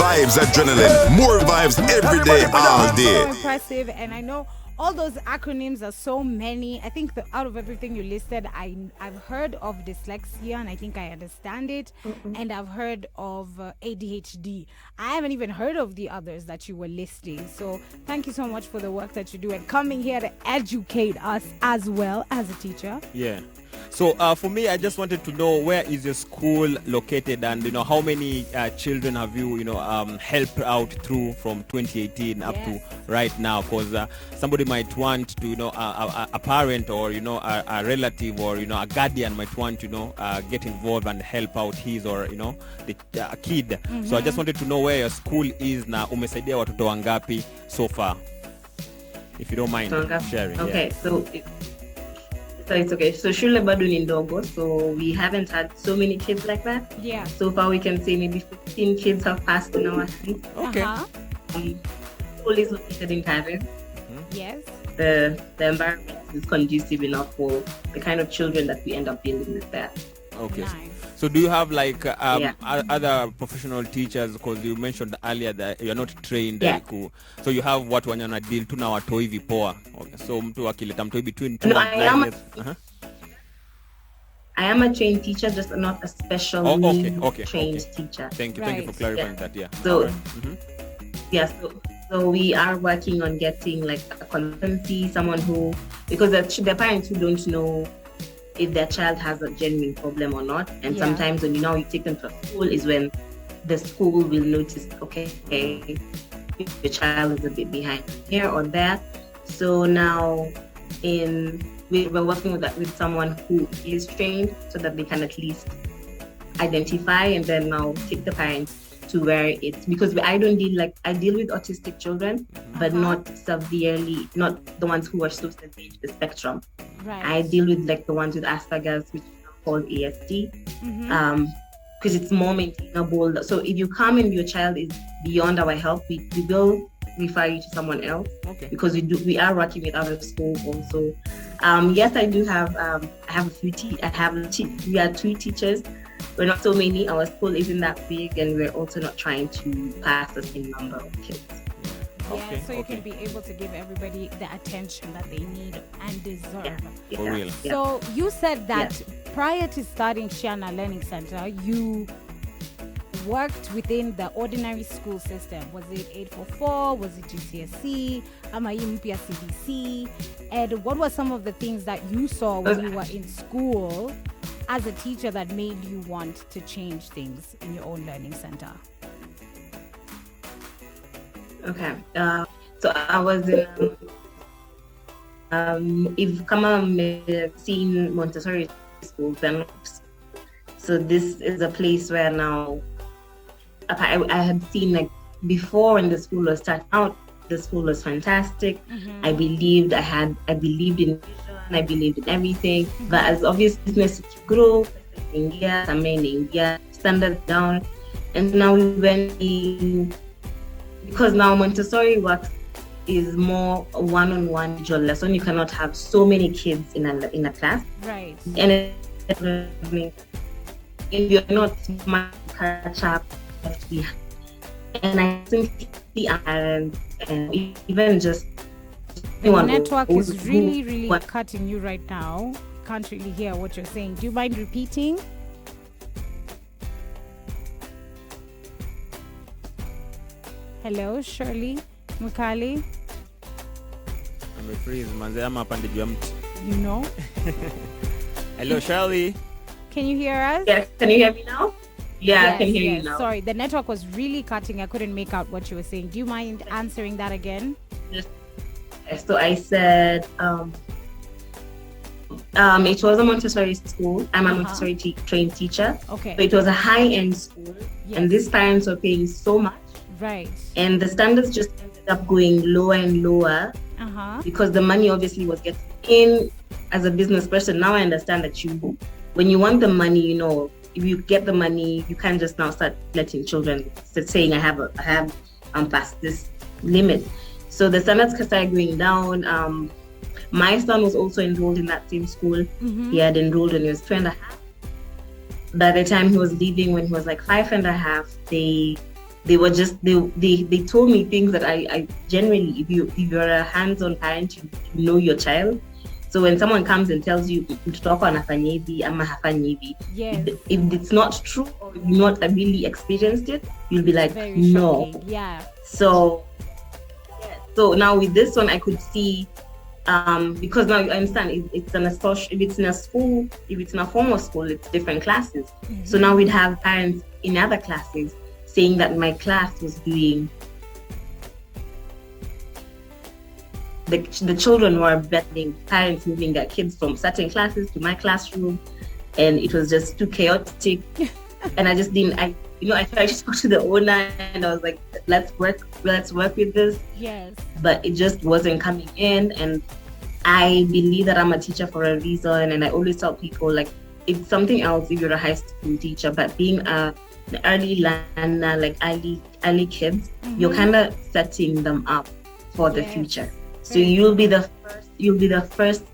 vibes, adrenaline, more vibes every day, all day. So impressive, and I know all those acronyms are so many. I think out of everything you listed, I've heard of dyslexia, and I think I understand it. And I've heard of ADHD. I haven't even heard of the others that you were listing. So thank you so much for the work that you do and coming here to educate us as well as a teacher. Yeah. So for me, I just wanted to know, where is your school located, and how many children have you helped out through from 2018 up to right now? Because somebody might want to a parent or a relative or a guardian might want to get involved and help out his or the kid. So I just wanted to know where your school is na umesaidia watoto wangapi so far, if you don't mind sharing. Okay, so it's okay. So Shule bado ni ndogo, so we haven't had so many kids like that. Yeah. So far we can say maybe 15 kids have passed in our city. Okay. School is located in Karen. Yes. The environment is conducive enough for the kind of children that we end up dealing with there. Okay. Nice. So do you have like other professional teachers, because you mentioned earlier that you're not trained so you have what wana deal tu na watoi vipoa. Okay. So mtu akileta mtoi between 2 and 9 years. I am a trained teacher, just not a special trained teacher. Thank you for clarifying that. So so we are working on getting like a consultancy, someone who, because the parents who don't know if their child has a genuine problem or not, and sometimes when you take them to a school is when the school will notice, okay, the child is a bit behind here or there. So now we're working with someone who is trained so that they can at least identify and then now take the parents to where it's, because I deal with autistic children, but not severely, not the ones who are so sensitive to the spectrum. Right. I deal with like the ones with Asperger's, which is called ASD, because it's more maintainable. So if you come and your child is beyond our help, we will refer you to someone else. Okay. Because we are working with other schools also. Yes, I do have I have a few we are 2 teachers. We're not so many. Our school isn't that big, and we're also not trying to pass the same number of kids. So you can be able to give everybody the attention that they need and deserve. For real. So you said that prior to starting Shiana Learning Center, you worked within the ordinary school system. Was it 844? Was it GCSE? Amayimpia CBC? And what were some of the things that you saw when you were in school as a teacher that made you want to change things in your own learning center? Okay. So I was in if Kama seen Montessori school, then so this is a place where now I had seen, like, before when the school was starting out, the school was fantastic. I believed in vision, I believed in everything. But as obvious business grow, India, standards down, and now we went in, because now Montessori work is more one-on-one individual lesson. You cannot have so many kids in a class. Right. And if you're not smart, catch up. And I think and even just the network is really cutting you right now. Can't really hear what you're saying. Do you mind repeating? Hello, Shirley Mwikali. I'm freeze, manze ama pande juu ya mti. You know? Hello, Shirley. Can you hear us? Yes, can you hear me now? Yeah, yes, I can hear you now. Sorry, the network was really cutting. I couldn't make out what you were saying. Do you mind answering that again? Yes. So I said, it was a Montessori school. I'm a Montessori trained teacher. Okay. So it was a high-end school, and these parents were paying so much. Right. And the standards just ended up going lower and lower because the money obviously was getting in. As a business person, now I understand that when you want the money, if you get the money, you can't just now start letting children saying I have past this limit. So the standards started going down. My son was also enrolled in that same school. He had enrolled when he was 2.5. By the time he was leaving, when he was like 5.5, they they were just they told me things that I generally, if you're a hands-on parent, you know your child. So when someone comes and tells you mtoto wako anafanya hivi ama hafanyi hivi, if it's not true or you've not really experienced it, you'll be like, no. Shocking. Yeah. So now with this one, I could see, because now I understand if it's in a school, if it's in a formal school, it's different classes. Mm-hmm. So now we'd have parents in other classes saying that my class was doing, the children were betting, parents moving their kids from certain classes to my classroom, and it was just too chaotic. And I just didn't, I just spoke to the owner and I was like, let's work with this. Yes. But it just wasn't coming in, and I believe that I'm a teacher for a reason, and I always tell people, like, it's something else if you're a high school teacher, but being an early learner, like early kids, you're kind of setting them up for the future. So you'll be the first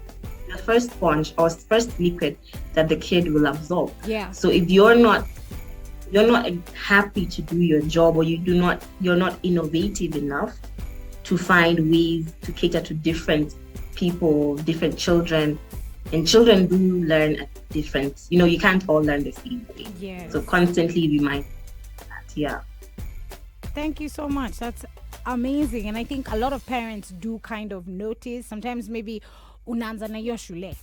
sponge or first liquid that the kid will absorb. Yeah. So if you're not happy to do your job, or you're not innovative enough to find ways to cater to different people, different children, and children do learn at different, you can't all learn the same way. Yes. So constantly remind that. Yeah. Thank you so much. That's amazing. And I think a lot of parents do kind of notice, sometimes maybe unaanza na hiyo shule.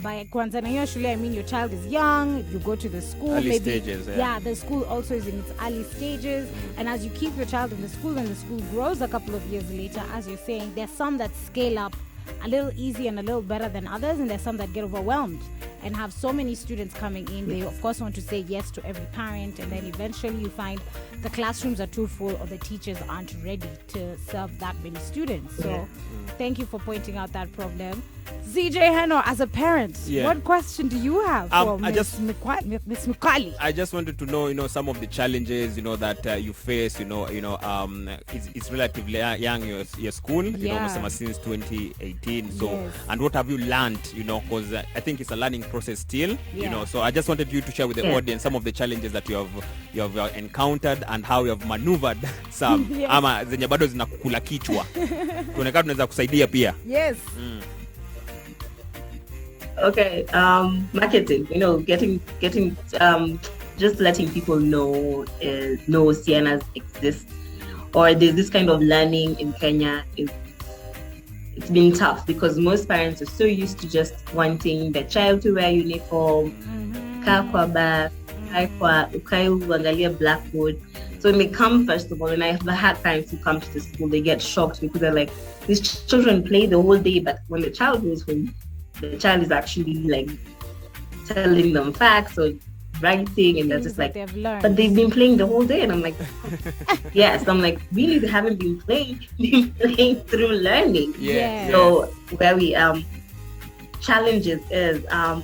By kuanza na hiyo shule, I mean your child is young, you go to the school. Early stages, yeah, the school also is in its early stages. And as you keep your child in the school and the school grows a couple of years later, as you're saying, there's some that scale up a little easy and a little better than others, and there's some that get overwhelmed and have so many students coming in. They of course want to say yes to every parent, and then eventually you find the classrooms are too full or the teachers aren't ready to serve that many students. So thank you for pointing out that problem. ZJ Heno, as a parent, what question do you have for Miss Mwikali? I just wanted to know, some of the challenges, that you face, it's relatively young, your school, since 2018. So, and what have you learned, because I think it's a learning process still, so I just wanted you to share with the audience some of the challenges that you have encountered and how you have maneuvered some. Ama zenye bado zinakukula kichwa. Tuonekana tunaweza kusaidia pia. Yes. Okay, marketing, getting just letting people know Siennas exist, or there's this kind of learning in Kenya. It's been tough because most parents are so used to just wanting their child to wear uniform, kaa kwa bag, ukai uangalia blackboard. So when they come, first of all, and I've had parents who come to the school, they get shocked because they're like, these children play the whole day, but when the child goes home, the child is actually like telling them facts or writing, and they're just like, but they've been playing the whole day. And I'm like, yes. I'm like, really, they haven't been playing, been playing through learning. Yeah. So where we challenges is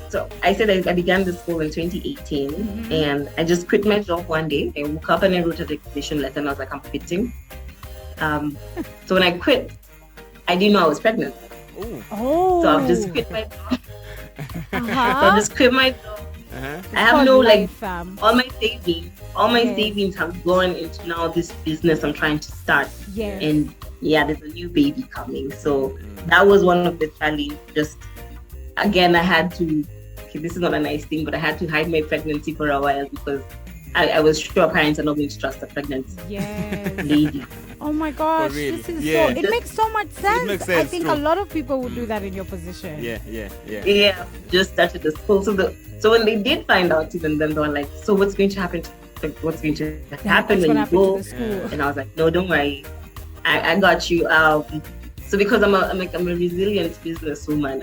so I said I began the school in 2018, and I just quit my job one day. I woke up and I wrote a resignation letter, and I was like, I'm quitting. So when I quit, I didn't know I was pregnant. Oh. So I've just quit my job. So I just quit my job. I have no all my savings have gone into now this business I'm trying to start. And there's a new baby coming. So that was one of the challenges. Just again, I had to, this is not a nice thing, but I had to hide my pregnancy for a while because I was sure parents are not going to trust a pregnant lady. Oh my gosh, this is it makes so much sense. It makes sense. I think a lot of people would do that in your position. Yeah, just started the school. So when they did find out, even then they were like, so what's going to happen when you go? And I was like, no, don't worry, I got you. So because I'm a resilient businesswoman,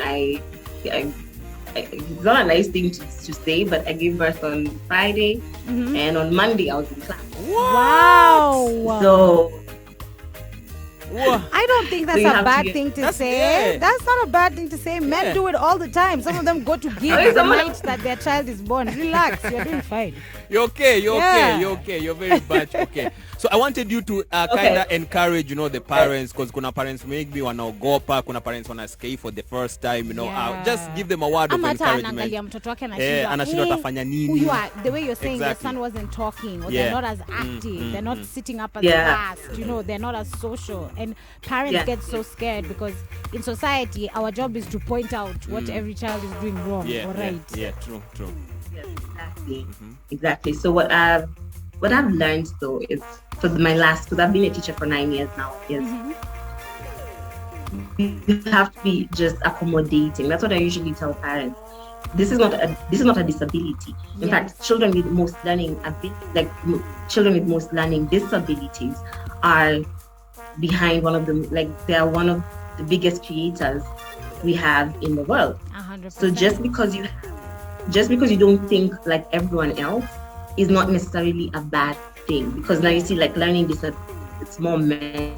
it's not a nice thing to say, but I gave birth on Friday, and on Monday I was in class. Wow. So I don't think that's a bad thing to say. That's not a bad thing to say. Men do it all the time. Some of them go to give the night that their child is born. Relax, you're doing fine. You're okay. You're Yeah. okay. You're okay. You're very much okay. So I wanted you to kind of encourage, the parents, because kuna parents maybe wanaogopa, kuna parents wanasikia for the first time, Yeah. just give them a word of Ama hata encouragement. anaangalia mtoto wake Anashindwa atafanya nini. who you are, the way you're saying Exactly. your son wasn't talking, or Yeah. they're not as active, they're not sitting up as Yeah. fast, they're not as social, and parents get so scared because in society our job is to point out what every child is doing wrong or right. Yeah, true. Yes, exactly. Exactly. So what I've learned though is because I've been a teacher for 9 years now, is you have to be just accommodating. That's what I usually tell parents. This is not a disability. In fact, children with most learning disabilities are behind one of them. Like, they are one of the biggest creators we have in the world. 100%. So just because you don't think like everyone else is not necessarily a bad thing, because now you see, like, learning disability, it's more mental.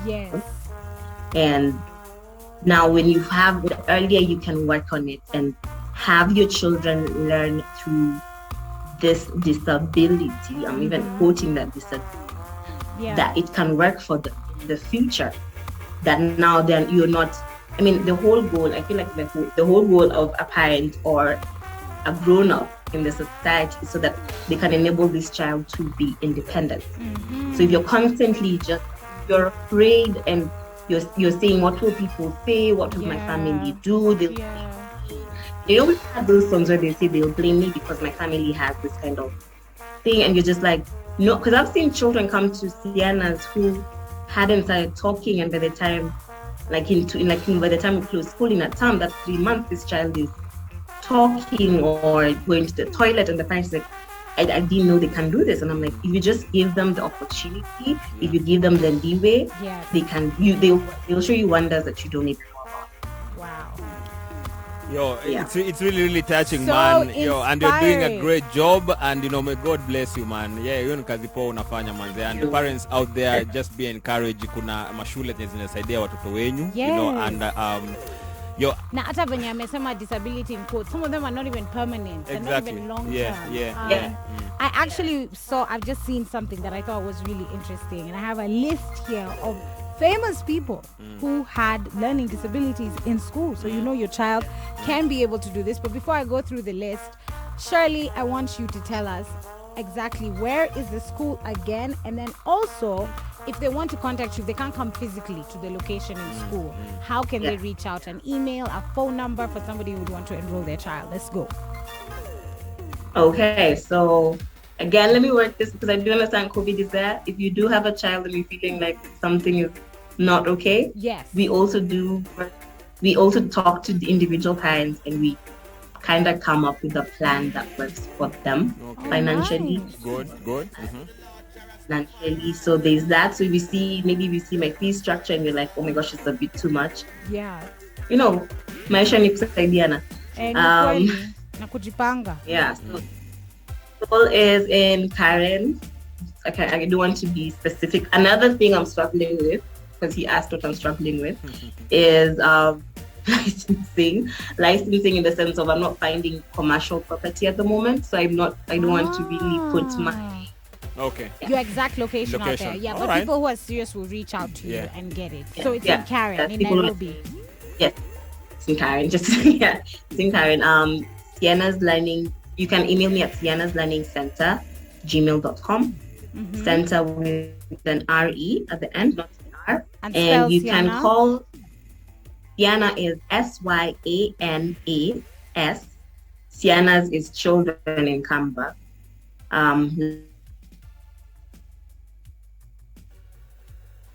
Yes. And now when you have earlier, you can work on it and have your children learn through this disability. I'm even quoting that disability, that it can work for the future. That now then you're not, the whole goal, I feel like the whole goal of a parent or a grown-up in the society is so that they can enable this child to be independent. So if you're constantly you're afraid and you're saying, what will people say? What will my family do? We have those songs where they say they'll blame me because my family has this kind of thing, and you're just like, no, because I've seen children come to Sienna's who hadn't started talking, and by the time by the time we close school in a term, that 3 months, this child is talking or going to the toilet, and the parents is like, I didn't know they can do this. And I'm like, if you just give them the opportunity, if you give them the leeway, they can. They'll show you wonders that you don't even know about. Wow. Yo, it's really, really touching, So man. Yo, and you're doing a inspiring. great job, and may God bless you, man. Yeah, hiyo ni kazi poa unafanya, man. And the parents out there, just be encouraged. Kuna mashule zinasaidia watoto wenyu, and na hata venye amesema disability in quotes, some of them are not even permanent. They're not even long term. I've just seen something that I thought was really interesting, and I have a list here of famous people who had learning disabilities in school. So your child can be able to do this. But before I go through the list, Shirley, I want you to tell us exactly where is the school again, and then also if they want to contact you, if they can't come physically to the location in school, how can they reach out? An email, a phone number for somebody who would want to enroll their child? Let's go. Okay, so again, let me work this because I do understand COVID is there. If you do have a child and you're feeling like something is not okay, we also talk to the individual parents, and we kind of come up with a plan that works for them financially. Good. Financially, so there's that. So maybe we see my fee structure and you're like, oh my gosh, it's a bit too much. Maisha ni kusaidiana. Na kujipanga. So school is in Karen. Okay, I don't want to be specific. Another thing I'm struggling with, because he asked what I'm struggling with, is licensing in the sense of I'm not finding commercial property at the moment, so I don't want to really put my your exact location out there. But people who are serious will reach out to you and get it. So it's in Karen, in Nairobi. Yes, it's in Karen. It's in Karen. Sienna's Learning. You can email me at sienna's.learning.center@gmail.com. Center with an RE at the end, not an R. And you can call. Sienna is SYANAS. Sienna's is children in Kamba.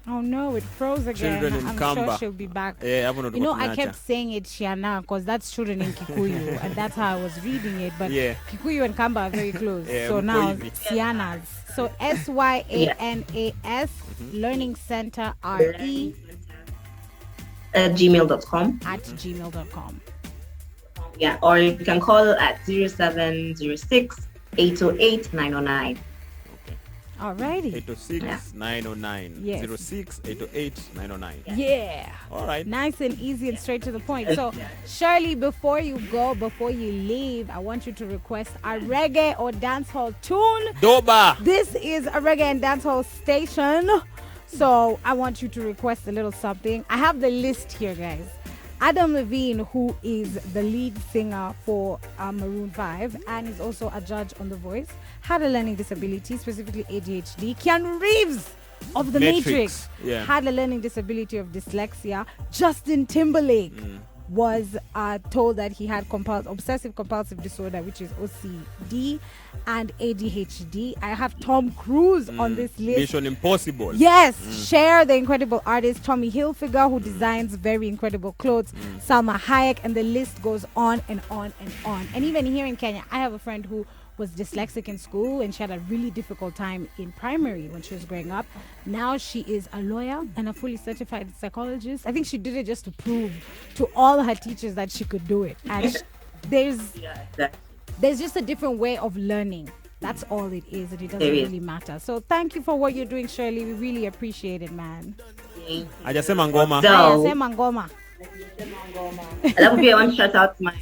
Oh no, it froze again. Children in I'm Kamba. sure she'll be back. I kept saying it Shiana because that's children in Kikuyu, and that's how I was reading it. But Kikuyu and Kamba are very close. So now Siana's. So SYANAS Learning Center RE at gmail.com. Yeah, or you can call at 0706 808 909. Alrighty. 806-909. Yes. 06-808-909. Yeah. All right. Nice and easy and straight to the point. So, Shirley, before you leave, I want you to request a reggae or dancehall tune. Doba. This is a reggae and dancehall station. So, I want you to request a little something. I have the list here, guys. Adam Levine, who is the lead singer for Maroon 5 and is also a judge on The Voice, had a learning disability, specifically ADHD. Keanu Reeves of The Matrix had a learning disability of dyslexia. Justin Timberlake was told that he had obsessive compulsive disorder, which is OCD, and ADHD. I have Tom Cruise on this list. Mission Impossible. Yes, Cher, the incredible artist, Tommy Hilfiger, who designs very incredible clothes, Salma Hayek, and the list goes on and on and on. And even here in Kenya, I have a friend who was dyslexic in school, and she had a really difficult time in primary when she was growing up. Now she is a lawyer and a fully certified psychologist. I think she did it just to prove to all her teachers that she could do it. And there's just a different way of learning. That's all it is, and it doesn't really matter. So thank you for what you're doing, Shirley. We really appreciate it, man. Ajasema ngoma. Ajasema ngoma. I want to shout out my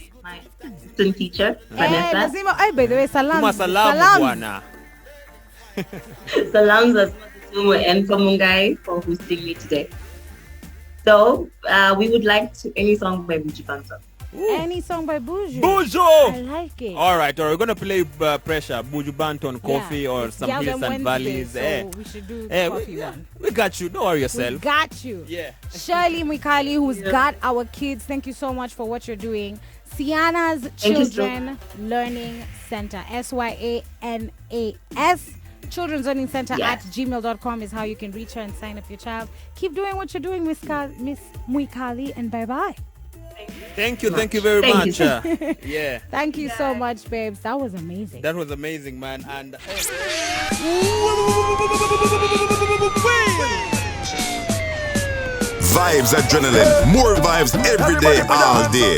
assistant teacher, Vanessa. By the way, salams. Salams as well and Mungai for hosting me today. So we would like to any song by Buju Banton. Any song by Buju. Buju! I like it. All right. We're going to play Pressure, Buju Banton, Coffee, or some Hills and Valleys. So we should do the Coffee one. We got you. Don't worry yourself. We got you. Yeah. Shirley Mwikali, who's got our kids. Thank you so much for what you're doing. Siana's Children Learning Center. SYANAS. Children's Learning Center at gmail.com is how you can reach her and sign up your child. Keep doing what you're doing, Miss Mwikali, and bye-bye. Thank you very much. Yeah. Thank you so much, babes. That was amazing. That was amazing, man. And Vibes, adrenaline, more vibes every day, all day.